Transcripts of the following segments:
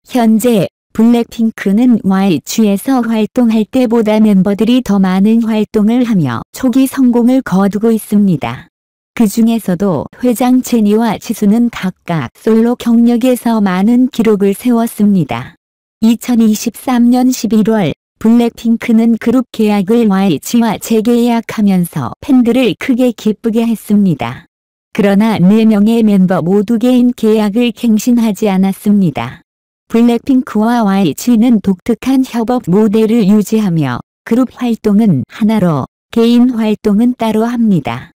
현재 블랙핑크는 YG에서 활동할 때보다 멤버들이 더 많은 활동을 하며 초기 성공을 거두고 있습니다. 그 중에서도 회장 제니와 지수는 각각 솔로 경력에서 많은 기록을 세웠습니다. 2023년 11월 블랙핑크는 그룹 계약을 YG와 재계약하면서 팬들을 크게 기쁘게 했습니다. 그러나 4명의 멤버 모두 개인 계약을 갱신하지 않았습니다. 블랙핑크와 YG는 독특한 협업 모델을 유지하며 그룹 활동은 하나로 개인 활동은 따로 합니다.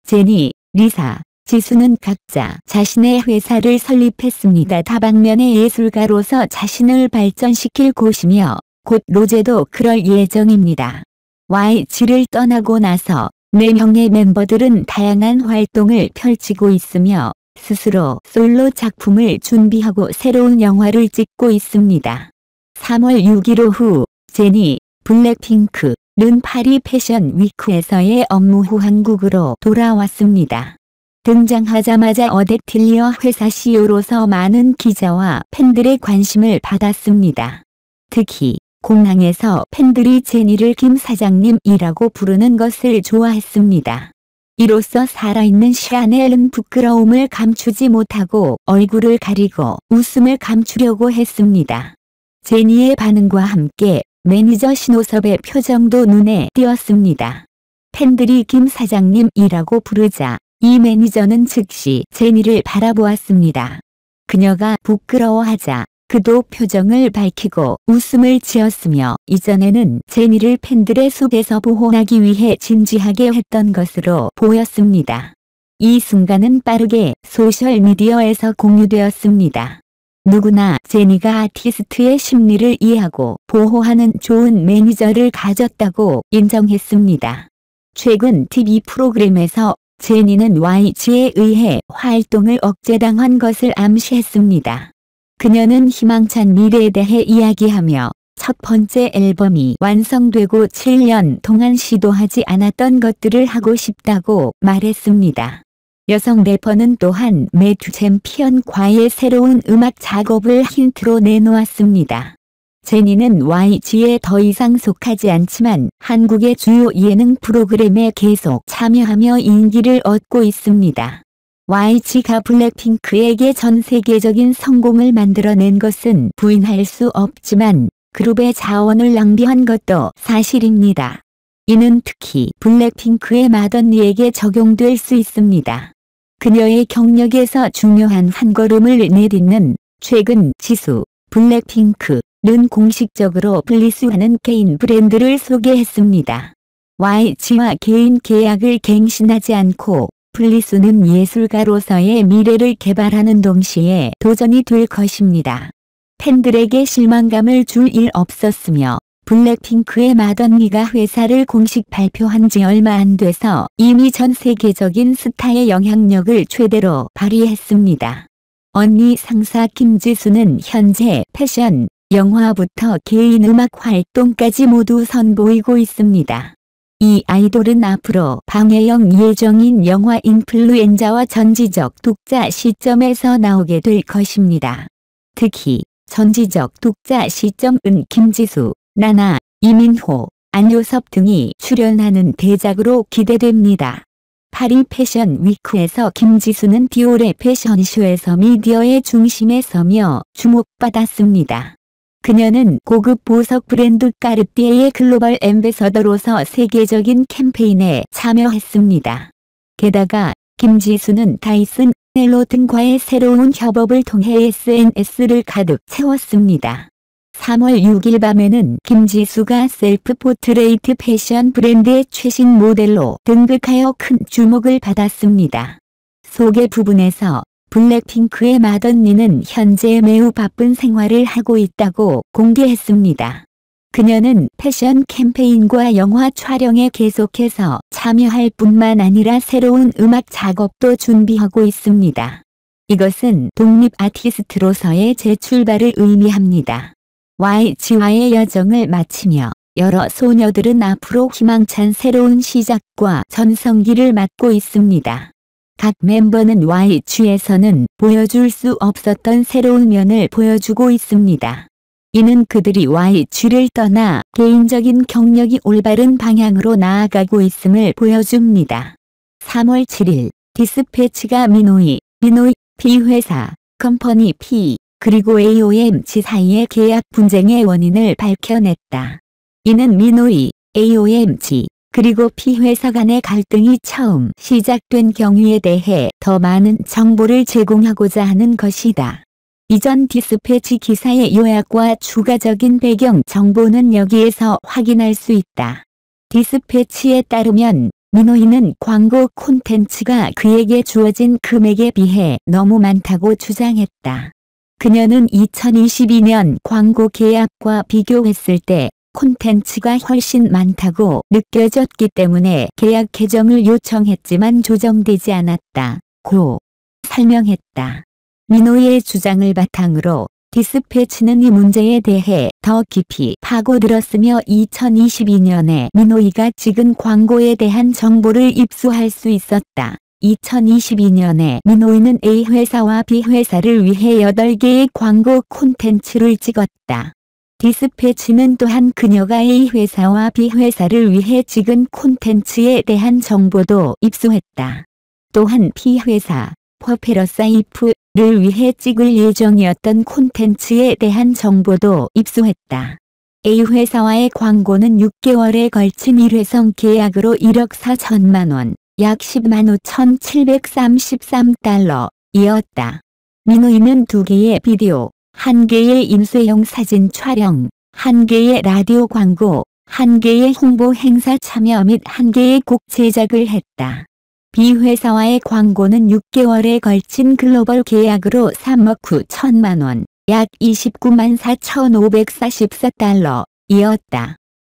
제니, 리사, 지수는 각자 자신의 회사를 설립했습니다. 다방면의 예술가로서 자신을 발전시킬 곳이며 곧 로제도 그럴 예정입니다. YG를 떠나고 나서 4명의 멤버들은 다양한 활동을 펼치고 있으며 스스로 솔로 작품을 준비하고 새로운 영화를 찍고 있습니다. 3월 6일 오후 제니, 블랙핑크는 파리 패션 위크에서의 업무 후 한국으로 돌아왔습니다. 등장하자마자 어댑틸리어 회사 CEO로서 많은 기자와 팬들의 관심을 받았습니다. 특히 공항에서 팬들이 제니를 김 사장님이라고 부르는 것을 좋아했습니다. 이로써 살아있는 샤넬은 부끄러움을 감추지 못하고 얼굴을 가리고 웃음을 감추려고 했습니다. 제니의 반응과 함께 매니저 신호섭의 표정도 눈에 띄었습니다. 팬들이 김 사장님이라고 부르자 이 매니저는 즉시 제니를 바라보았습니다. 그녀가 부끄러워하자 그도 표정을 밝히고 웃음을 지었으며 이전에는 제니를 팬들의 속에서 보호하기 위해 진지하게 했던 것으로 보였습니다. 이 순간은 빠르게 소셜미디어에서 공유되었습니다. 누구나 제니가 아티스트의 심리를 이해하고 보호하는 좋은 매니저를 가졌다고 인정했습니다. 최근 TV 프로그램에서 제니는 YG에 의해 활동을 억제당한 것을 암시했습니다. 그녀는 희망찬 미래에 대해 이야기하며 첫 번째 앨범이 완성되고 7년 동안 시도하지 않았던 것들을 하고 싶다고 말했습니다. 여성 래퍼는 또한 매튜 챔피언과의 새로운 음악 작업을 힌트로 내놓았습니다. 제니는 YG에 더 이상 속하지 않지만 한국의 주요 예능 프로그램에 계속 참여하며 인기를 얻고 있습니다. YG가 블랙핑크에게 전 세계적인 성공을 만들어낸 것은 부인할 수 없지만 그룹의 자원을 낭비한 것도 사실입니다. 이는 특히 블랙핑크의 맏언니에게 적용될 수 있습니다. 그녀의 경력에서 중요한 한 걸음을 내딛는 최근 지수, 블랙핑크는 공식적으로 블리스라는 개인 브랜드를 소개했습니다. YG와 개인 계약을 갱신하지 않고 블리스는 예술가로서의 미래를 개발하는 동시에 도전이 될 것입니다. 팬들에게 실망감을 줄 일 없었으며 블랙핑크의 맏언니가 회사를 공식 발표한 지 얼마 안 돼서 이미 전 세계적인 스타의 영향력을 최대로 발휘했습니다. 언니 상사 김지수는 현재 패션, 영화부터 개인 음악 활동까지 모두 선보이고 있습니다. 이 아이돌은 앞으로 방해영 예정인 영화 인플루엔자와 전지적 독자 시점에서 나오게 될 것입니다. 특히 전지적 독자 시점은 김지수, 나나, 이민호, 안요섭 등이 출연하는 대작으로 기대됩니다. 파리 패션 위크에서 김지수는 디올의 패션쇼에서 미디어의 중심에 서며 주목받았습니다. 그녀는 고급 보석 브랜드 까르띠에의 글로벌 앰베서더로서 세계적인 캠페인에 참여했습니다. 게다가 김지수는 다이슨, 넬로 등과의 새로운 협업을 통해 SNS를 가득 채웠습니다. 3월 6일 밤에는 김지수가 셀프 포트레이트 패션 브랜드의 최신 모델로 등극하여 큰 주목을 받았습니다. 소개 부분에서 블랙핑크의 맏언니는 현재 매우 바쁜 생활을 하고 있다고 공개했습니다. 그녀는 패션 캠페인과 영화 촬영에 계속해서 참여할 뿐만 아니라 새로운 음악 작업도 준비하고 있습니다. 이것은 독립 아티스트로서의 재출발을 의미합니다. YG와의 여정을 마치며 여러 소녀들은 앞으로 희망찬 새로운 시작과 전성기를 맞고 있습니다. 각 멤버는 YG에서는 보여줄 수 없었던 새로운 면을 보여주고 있습니다. 이는 그들이 YG를 떠나 개인적인 경력이 올바른 방향으로 나아가고 있음을 보여줍니다. 3월 7일 디스패치가 미노이, P회사, 컴퍼니 P, 그리고 AOMG 사이의 계약 분쟁의 원인을 밝혀냈다. 이는 미노이, AOMG, 그리고 P회사 간의 갈등이 처음 시작된 경위에 대해 더 많은 정보를 제공하고자 하는 것이다. 이전 디스패치 기사의 요약과 추가적인 배경 정보는 여기에서 확인할 수 있다. 디스패치에 따르면 미노이는 광고 콘텐츠가 그에게 주어진 금액에 비해 너무 많다고 주장했다. 그녀는 2022년 광고 계약과 비교했을 때 콘텐츠가 훨씬 많다고 느껴졌기 때문에 계약 개정을 요청했지만 조정되지 않았다고 설명했다. 미노이의 주장을 바탕으로 디스패치는 이 문제에 대해 더 깊이 파고들었으며 2022년에 미노이가 찍은 광고에 대한 정보를 입수할 수 있었다. 2022년에 미노이는 A회사와 B회사를 위해 8개의 광고 콘텐츠를 찍었다. 디스패치는 또한 그녀가 A회사와 B회사를 위해 찍은 콘텐츠에 대한 정보도 입수했다. 또한 B회사, 퍼페러사이프를 위해 찍을 예정이었던 콘텐츠에 대한 정보도 입수했다. A회사와의 광고는 6개월에 걸친 1회성 계약으로 1억 4천만 원, 약 10만 5,733달러이었다. 미노이는 2개의 비디오, 1개의 인쇄용 사진 촬영, 1개의 라디오 광고, 1개의 홍보 행사 참여 및 1개의 곡 제작을 했다. B회사와의 광고는 6개월에 걸친 글로벌 계약으로 3억 9천만 원, 약 29만 4,544달러이었다.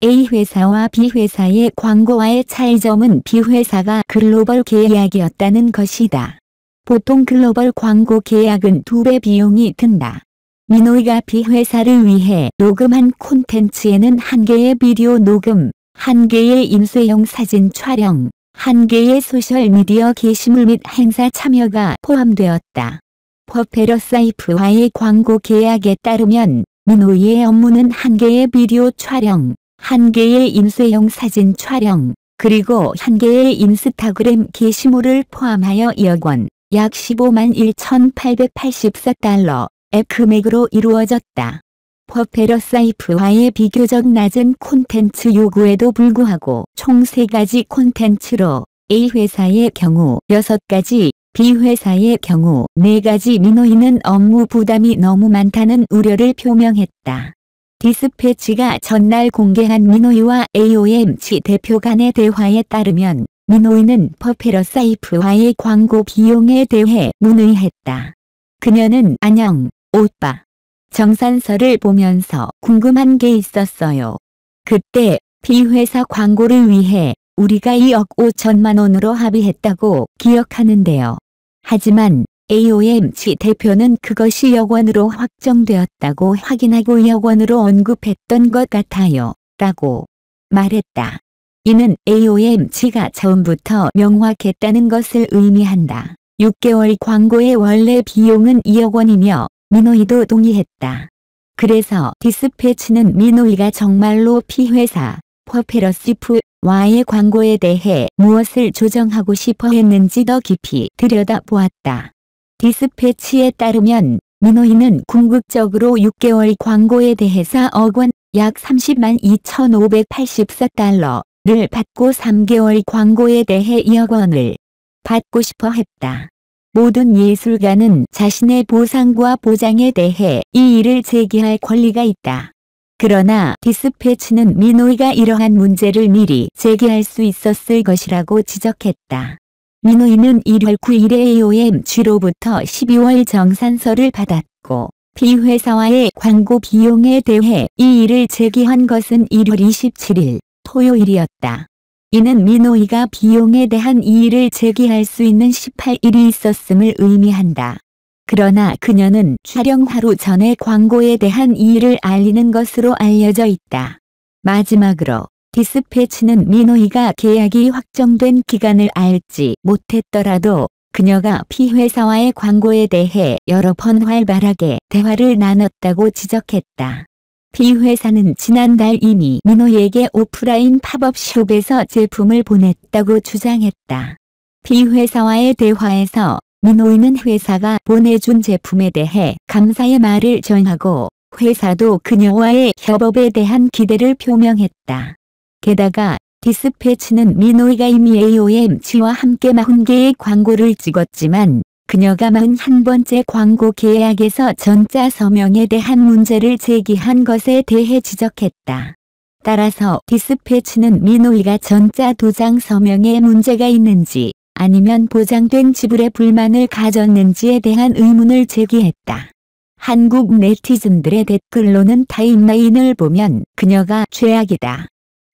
A회사와 B회사의 광고와의 차이점은 B회사가 글로벌 계약이었다는 것이다. 보통 글로벌 광고 계약은 2배 비용이 든다. 미노이가 B회사를 위해 녹음한 콘텐츠에는 1개의 비디오 녹음, 1개의 인쇄용 사진 촬영, 1개의 소셜미디어 게시물 및 행사 참여가 포함되었다. 퍼페러사이프와의 광고 계약에 따르면 미노이의 업무는 1개의 비디오 촬영, 1개의 인쇄용 사진 촬영, 그리고 1개의 인스타그램 게시물을 포함하여 2억 원, 약 15만 1,884달러의 금액으로 이루어졌다. 퍼페러사이프와의 비교적 낮은 콘텐츠 요구에도 불구하고 총 3가지 콘텐츠로 A회사의 경우 6가지, B회사의 경우 4가지 미노이는 업무 부담이 너무 많다는 우려를 표명했다. 디스패치가 전날 공개한 미노이와 AOMG 대표 간의 대화에 따르면 미노이는 퍼페러사이프와의 광고 비용에 대해 문의했다. 그녀는 "안녕, 오빠. 정산서를 보면서 궁금한 게 있었어요. 그때 B회사 광고를 위해 우리가 2억 5천만 원으로 합의했다고 기억하는데요. 하지만 AOMG 대표는 그것이 2억 원으로 확정되었다고 확인하고 2억 원으로 언급했던 것 같아요. 라고 말했다. 이는 AOMG가 처음부터 명확했다는 것을 의미한다. 6개월 광고의 원래 비용은 2억 원이며 미노이도 동의했다. 그래서 디스패치는 미노이가 정말로 B회사, 퍼페러시프와의 광고에 대해 무엇을 조정하고 싶어 했는지 더 깊이 들여다보았다. 디스패치에 따르면 미노이는 궁극적으로 6개월 광고에 대해서 4억 원, 약 30만 2,584달러를 받고 3개월 광고에 대해 2억 원을 받고 싶어 했다. 모든 예술가는 자신의 보상과 보장에 대해 이의를 제기할 권리가 있다. 그러나 디스패치는 미노이가 이러한 문제를 미리 제기할 수 있었을 것이라고 지적했다. 미노이는 1월 9일에 AOMG로부터 12월 정산서를 받았고 B회사와의 광고 비용에 대해 이의를 제기한 것은 1월 27일 토요일이었다. 이는 미노이가 비용에 대한 이의를 제기할 수 있는 18일이 있었음을 의미한다. 그러나 그녀는 촬영 하루 전에 광고에 대한 이의를 알리는 것으로 알려져 있다. 마지막으로 디스패치는 미노이가 계약이 확정된 기간을 알지 못했더라도 그녀가 P회사와의 광고에 대해 여러 번 활발하게 대화를 나눴다고 지적했다. P회사는 지난달 이미 민호에게 오프라인 팝업숍에서 제품을 보냈다고 주장했다. P회사와의 대화에서 민호이는 회사가 보내준 제품에 대해 감사의 말을 전하고 회사도 그녀와의 협업에 대한 기대를 표명했다. 게다가 디스패치는 민호이가 이미 AOMG와 함께 40개의 광고를 찍었지만 그녀가 41번째 광고 계약에서 전자 서명에 대한 문제를 제기한 것에 대해 지적했다. 따라서 디스패치는 민호이가 전자 도장 서명에 문제가 있는지 아니면 보장된 지불에 불만을 가졌는지에 대한 의문을 제기했다. 한국 네티즌들의 댓글로는 타임라인을 보면 그녀가 최악이다.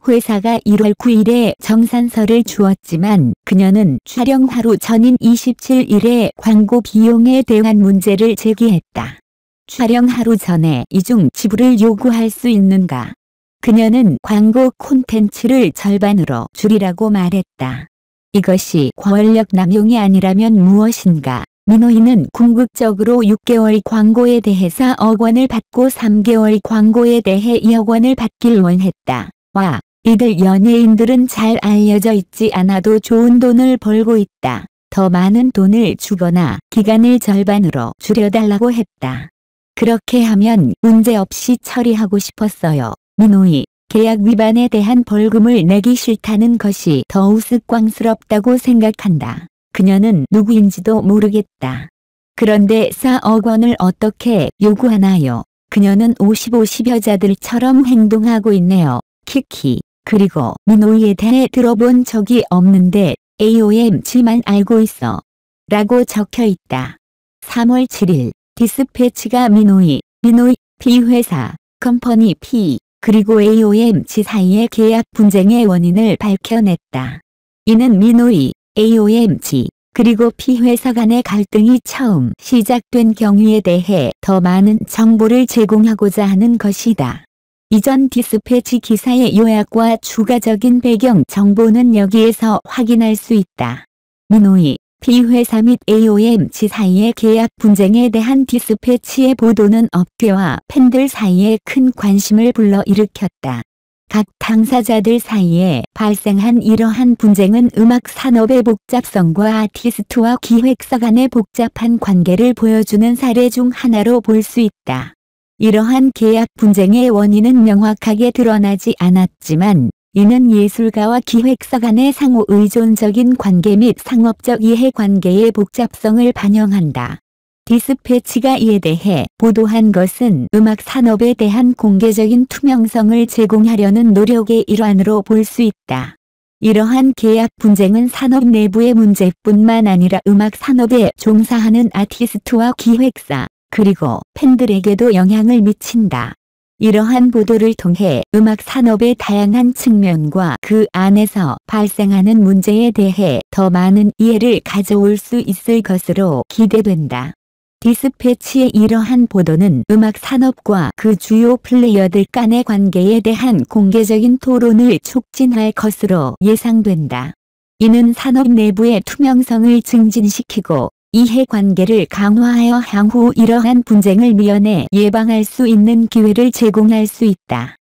회사가 1월 9일에 정산서를 주었지만 그녀는 촬영 하루 전인 27일에 광고 비용에 대한 문제를 제기했다. 촬영 하루 전에 이중 지불을 요구할 수 있는가? 그녀는 광고 콘텐츠를 절반으로 줄이라고 말했다. 이것이 권력 남용이 아니라면 무엇인가? 민호이는 궁극적으로 6개월 광고에 대해서 1억 원을 받고 3개월 광고에 대해 2억 원을 받길 원했다. 와, 이들 연예인들은 잘 알려져 있지 않아도 좋은 돈을 벌고 있다. 더 많은 돈을 주거나 기간을 절반으로 줄여달라고 했다. 그렇게 하면 문제없이 처리하고 싶었어요. 민호이, 계약 위반에 대한 벌금을 내기 싫다는 것이 더 우스꽝스럽다고 생각한다. 그녀는 누구인지도 모르겠다. 그런데 4억 원을 어떻게 요구하나요? 그녀는 50-50 여자들처럼 행동하고 있네요. 키키. 그리고 민호이에 대해 들어본 적이 없는데 AOMG만 알고 있어. 라고 적혀 있다. 3월 7일 디스패치가 민호이, P회사, 컴퍼니 P, 그리고 AOMG 사이의 계약 분쟁의 원인을 밝혀냈다. 이는 민호이, AOMG, 그리고 P회사 간의 갈등이 처음 시작된 경위에 대해 더 많은 정보를 제공하고자 하는 것이다. 이전 디스패치 기사의 요약과 추가적인 배경 정보는 여기에서 확인할 수 있다. 민호이, P회사 및 AOMG 사이의 계약 분쟁에 대한 디스패치의 보도는 업계와 팬들 사이에 큰 관심을 불러일으켰다. 각 당사자들 사이에 발생한 이러한 분쟁은 음악 산업의 복잡성과 아티스트와 기획사 간의 복잡한 관계를 보여주는 사례 중 하나로 볼 수 있다. 이러한 계약 분쟁의 원인은 명확하게 드러나지 않았지만 이는 예술가와 기획사 간의 상호 의존적인 관계 및 상업적 이해관계의 복잡성을 반영한다. 디스패치가 이에 대해 보도한 것은 음악 산업에 대한 공개적인 투명성을 제공하려는 노력의 일환으로 볼 수 있다. 이러한 계약 분쟁은 산업 내부의 문제뿐만 아니라 음악 산업에 종사하는 아티스트와 기획사, 그리고 팬들에게도 영향을 미친다. 이러한 보도를 통해 음악 산업의 다양한 측면과 그 안에서 발생하는 문제에 대해 더 많은 이해를 가져올 수 있을 것으로 기대된다. 디스패치의 이러한 보도는 음악 산업과 그 주요 플레이어들 간의 관계에 대한 공개적인 토론을 촉진할 것으로 예상된다. 이는 산업 내부의 투명성을 증진시키고 이해관계를 강화하여 향후 이러한 분쟁을 미연에 예방할 수 있는 기회를 제공할 수 있다.